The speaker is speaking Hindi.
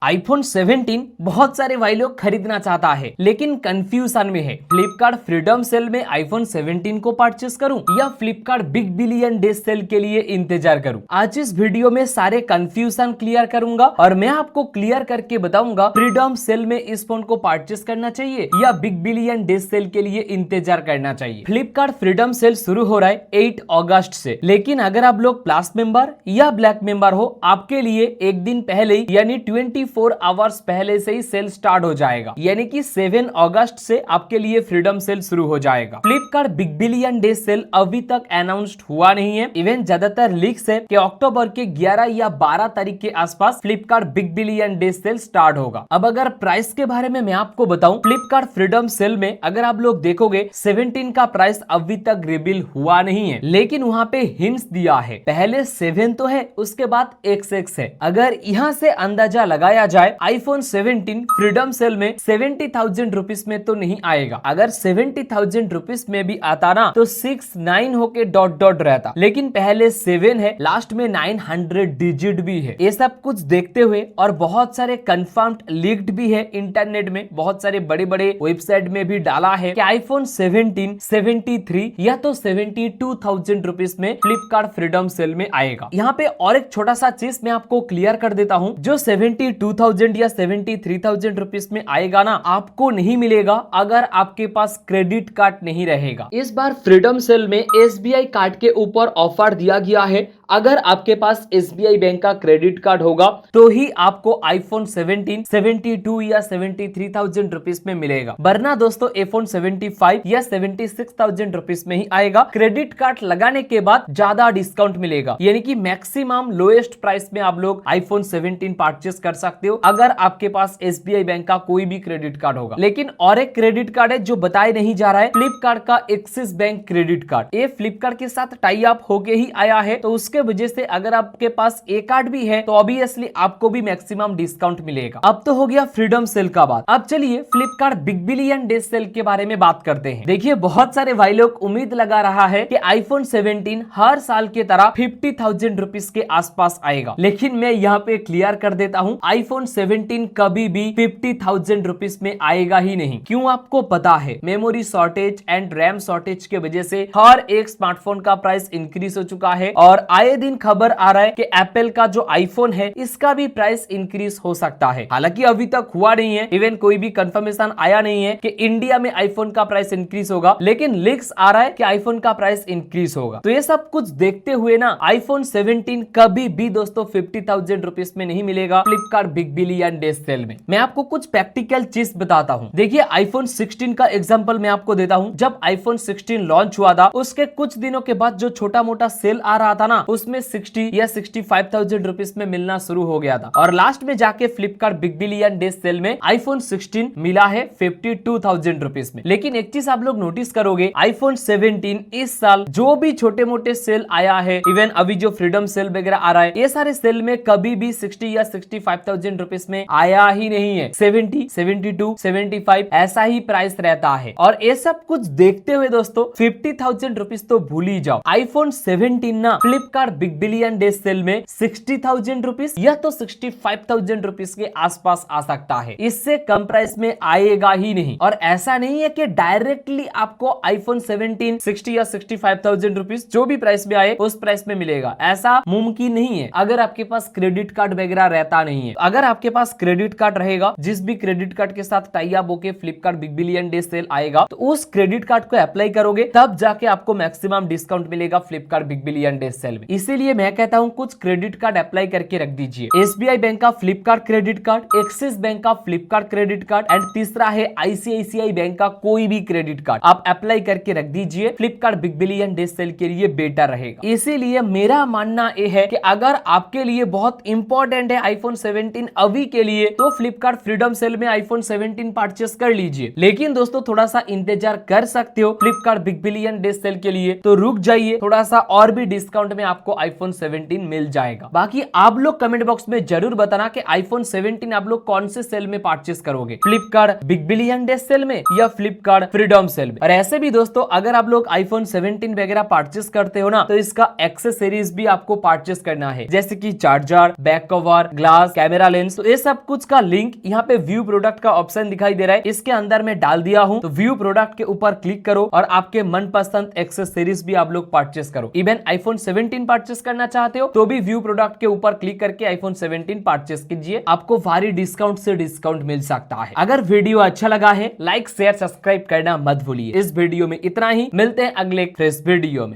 आईफोन 17 बहुत सारे भाई लोग खरीदना चाहता है लेकिन कंफ्यूजन में है। फ्लिपकार्ट फ्रीडम सेल में आईफोन 17 को परचेस करूं या Flipkart Big Billion Day sale के लिए इंतजार करूं। आज इस वीडियो में सारे कंफ्यूजन क्लियर करूंगा और मैं आपको क्लियर करके बताऊंगा फ्रीडम सेल में इस फोन को परचेस करना चाहिए या बिग बिलियन डे सेल के लिए इंतजार करना चाहिए। फ्लिपकार्ट फ्रीडम सेल शुरू हो रहा है 8 अगस्त से, लेकिन अगर आप लोग प्लस मेंबर या ब्लैक मेंबर हो, आपके लिए एक दिन पहले ही यानी 24 आवर्स पहले से ही सेल स्टार्ट हो जाएगा, यानी कि 7 अगस्त से आपके लिए फ्रीडम सेल शुरू हो जाएगा। Flipkart Big Billion Day sale अभी तक अनाउंस्ड हुआ नहीं है। इवन ज्यादातर लीक्स है कि अक्टूबर के 11 या 12 तारीख के आसपास Flipkart Big Billion Day cell start होगा। अब अगर प्राइस के बारे में मैं आपको बताऊं, फ्लिपकार्ट फ्रीडम सेल में अगर आप लोग देखोगे 17 का प्राइस अभी तक रिवील हुआ नहीं है, लेकिन वहां पे हिंट्स दिया है। पहले 7 तो है, उसके बाद XX है। अगर यहाँ से अंदाजा लगाया जाए आईफोन 17 फ्रीडम सेल में 70,000 रुपीज में तो नहीं आएगा। अगर 70,000 रुपीज में भी आता ना तो 69 होके डॉट डॉट रहता, लेकिन पहले 7 है, लास्ट में 900 डिजिट भी है। ये सब कुछ देखते हुए और बहुत सारे कंफर्म्ड लीक्ड भी है इंटरनेट में, बहुत सारे बड़े बड़े वेबसाइट में भी डाला है कि आईफोन 17 73 या तो 72,000 रुपीज में फ्लिपकार्ट फ्रीडम सेल में आएगा। यहाँ पे और एक छोटा सा चीज मैं आपको क्लियर कर देता हूँ, जो 72,000 या 73,000 रुपीज में आएगा ना, आपको नहीं मिलेगा अगर आपके पास क्रेडिट कार्ड नहीं रहेगा। इस बार फ्रीडम सेल में SBI कार्ड के ऊपर ऑफर दिया गया है। अगर आपके पास SBI बैंक का क्रेडिट कार्ड होगा तो ही आपको आईफोन 17 72 या 73,000 रुपीज में मिलेगा, वरना दोस्तों आईफोन 75 या 76,000 रुपीज में ही आएगा। क्रेडिट कार्ड लगाने के बाद ज्यादा डिस्काउंट मिलेगा, यानी कि मैक्सिमम लोएस्ट प्राइस में आप लोग आईफोन 17 परचेस कर सकते हो अगर आपके पास SBI बैंक का कोई भी क्रेडिट कार्ड होगा। लेकिन और एक क्रेडिट कार्ड है जो बताया नहीं जा रहा है, फ्लिपकार्ट का एक्सिस बैंक क्रेडिट कार्ड। ये फ्लिपकार्ट के साथ टाई अप होके ही आया है, तो उसके वजह से अगर आपके पास ए कार्ड भी है तो ऑब्वियसली आपको भी मैक्सिमम डिस्काउंट मिलेगा। अब तो हो गया फ्रीडम सेल का बात। अब चलिए Flipkart Big Billion Day sale के बारे में बात करते हैं। देखिए, बहुत सारे भाई लोग उम्मीद लगा रहा है कि आईफोन 17 हर साल की तरह 50,000 रुपीज के आसपास आएगा, लेकिन मैं यहाँ पे क्लियर कर देता हूँ, आईफोन 17 कभी भी 50,000 रुपीज में आएगा ही नहीं। क्यों आपको पता है? Memory shortage and RAM shortage के वजह से हर एक स्मार्टफोन का प्राइस इंक्रीज हो चुका है और आए दिन खबर आ रहा है कि एप्पल का जो आईफोन है इसका भी प्राइस इंक्रीज हो सकता है। हालांकि अभी तक हुआ नहीं है, इवन कोई भी कंफर्मेशन आया नहीं है कि इंडिया में आईफोन का प्राइस इंक्रीज होगा, लेकिन लीक्स आ रहा है कि आईफोन का प्राइस इंक्रीज होगा। तो ये सब कुछ देखते हुए ना, आईफोन 17 कभी भी दोस्तों 50,000 रुपीज में नहीं मिलेगा Flipkart Big Billion Day sale में। मैं आपको कुछ प्रैक्टिकल चीज बताता हूँ। देखिए, आईफोन 16 का एग्जांपल मैं आपको देता हूँ। जब आईफोन 16 लॉन्च हुआ था, उसके कुछ दिनों के बाद जो छोटा मोटा सेल आ रहा था ना, उसमें 60 या 65,000 रुपीज में मिलना शुरू हो गया था और लास्ट में जाके Flipkart Big Billion Day sale में आईफोन 16 मिला है 52,000 रुपीज में। लेकिन एक चीज आप लोग नोटिस करोगे, आईफोन 17 इस साल जो भी छोटे मोटे सेल आया है, इवन अभी जो फ्रीडम सेल वगैरह आ रहा है, ये सारे सेल में कभी भी 60 या 65,000 रुपीज में आया ही नहीं है। 70, 72, 75 ऐसा ही प्राइस रहता है। और ये सब कुछ देखते हुए दोस्तों 50,000 रुपीज तो भूल ही जाओ। आईफोन 17 ना Flipkart Big Billion Day sale में 60,000 रुपीज या तो 65,000 रुपीज के आसपास आ सकता है, इससे कम प्राइस में आएगा ही नहीं। और ऐसा नहीं है कि डायरेक्टली आपको आईफोन 17 60 या 65,000 रुपीज जो भी प्राइस में आए उस प्राइस में मिलेगा, ऐसा मुमकिन नहीं है अगर आपके पास क्रेडिट कार्ड वगैरह रहता नहीं है। अगर आपके पास क्रेडिट कार्ड रहेगा, जिस भी क्रेडिट कार्ड के साथ टाई अप होके Flipkart Big Billion Day sale आएगा, तो उस क्रेडिट कार्ड को अप्लाई करोगे, तब जाके आपको मैक्सिमम डिस्काउंट मिलेगा Flipkart Big Billion Day sale में। इसीलिए मैं कहता हूं कुछ क्रेडिट कार्ड अप्लाई करके रख दीजिए। SBI बैंक का Flipkart credit card, axis bank का फ्लिपकार्ट क्रेडिट कार्ड एंड तीसरा है ICICI बैंक का कोई भी क्रेडिट कार्ड आप अप्लाई करके रख दीजिए। Flipkart Big Billion Day sale के लिए बेटर रहेगा। इसीलिए मेरा मानना यह है कि अगर आपके लिए बहुत इंपॉर्टेंट है आईफोन 17 अभी के लिए, तो फ्लिपकार्ट फ्रीडम सेल में आईफोन 17 परचेस कर लीजिए। लेकिन दोस्तों थोड़ा सा इंतजार कर सकते हो Flipkart Big Billion Day sale के लिए, तो रुक जाइए, थोड़ा सा और भी डिस्काउंट में आपको आईफोन 17 मिल जाएगा। बाकी आप लोग कमेंट बॉक्स में जरूर बताना कि आईफोन 17 आप लोग कौन से सेल में परचेस करोगे, Flipkart Big Billion Day sale में या फ्लिपकार्ट फ्रीडम सेल में। और ऐसे भी दोस्तों अगर आप लोग आईफोन 17 वगैरह परचेस करते हो ना, तो इसका एक्सेसरीज भी आपको परचेस करना है, जैसे कि charger, back cover, glass, camera lens, तो ये सब कुछ का लिंक यहाँ पे व्यू प्रोडक्ट का ऑप्शन दिखाई दे रहा है, इसके अंदर में डाल दिया हूँ। तो व्यू प्रोडक्ट के ऊपर क्लिक करो और आपके मनपसंद एक्सेसरीज भी आप लोग परचेस करो। इवन आईफोन 17 परचेस करना चाहते हो तो भी व्यू प्रोडक्ट के ऊपर क्लिक करके आईफोन 17 परचेस कीजिए, आपको भारी डिस्काउंट से डिस्काउंट मिल सकता है। अगर वीडियो अच्छा लगा है लाइक शेयर सब्सक्राइब करना मत भूलिए। इस वीडियो में इतना ही, मिलते हैं अगले फ्रेश वीडियो में।